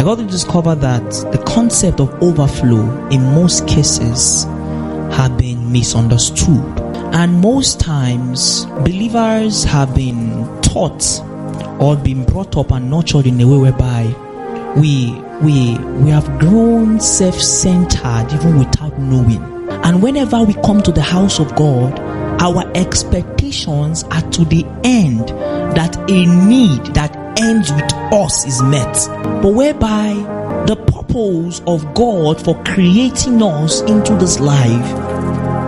got to discover that the concept of overflow in most cases have been misunderstood. And most times, believers have been taught or been brought up and nurtured in a way whereby we have grown self-centered even without knowing. And whenever we come to the house of God, our expectations are to the end that a need that ends with us is met. But whereby the purpose of God for creating us into this life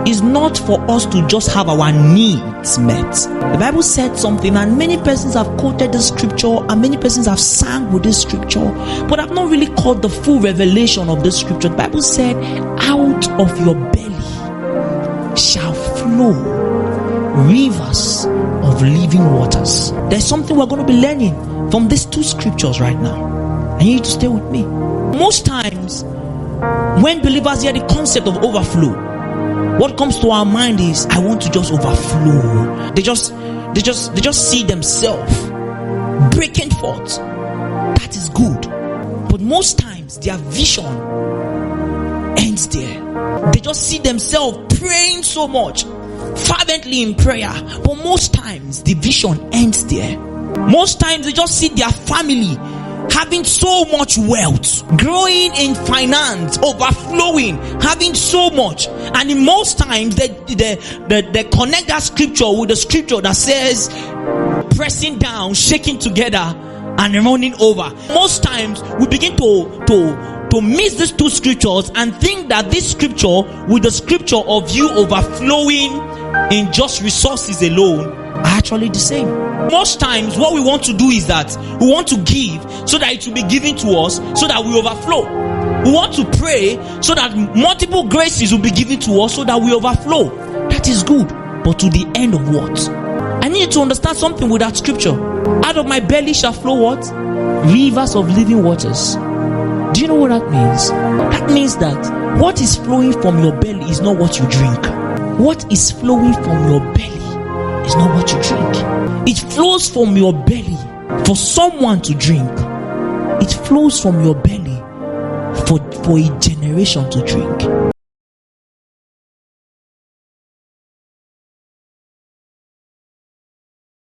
is not for us to just have our needs met. The Bible said something, and many persons have quoted this scripture, and many persons have sang with this scripture, but I've not really caught the full revelation of this scripture. The Bible said, out of your belly shall flow rivers of living waters. There's something we're going to be learning from these two scriptures right now. I need you to stay with me. Most times, when believers hear the concept of overflow, what comes to our mind is, I want to just overflow. They just see themselves breaking forth. That is good. But most times their vision ends there. They just see themselves praying so much, fervently in prayer. But most times the vision ends there. Most times they just see their family having so much wealth, growing in finance, overflowing, having so much. And in most times they connect that scripture with the scripture that says pressing down, shaking together, and running over. Most times we begin to miss these two scriptures and think that this scripture with the scripture of you overflowing in just resources alone are actually the same. Most times what we want to do is that we want to give so that it will be given to us, so that we overflow. We want to pray so that multiple graces will be given to us, so that we overflow. That is good, but to the end of what? I need to understand something with that scripture. Out of my belly shall flow what? Rivers of living waters. Do you know what that means? That means that what is flowing from your belly is not what you drink. What is flowing from your belly is not what you drink. It flows from your belly for someone to drink. It flows from your belly for a generation to drink.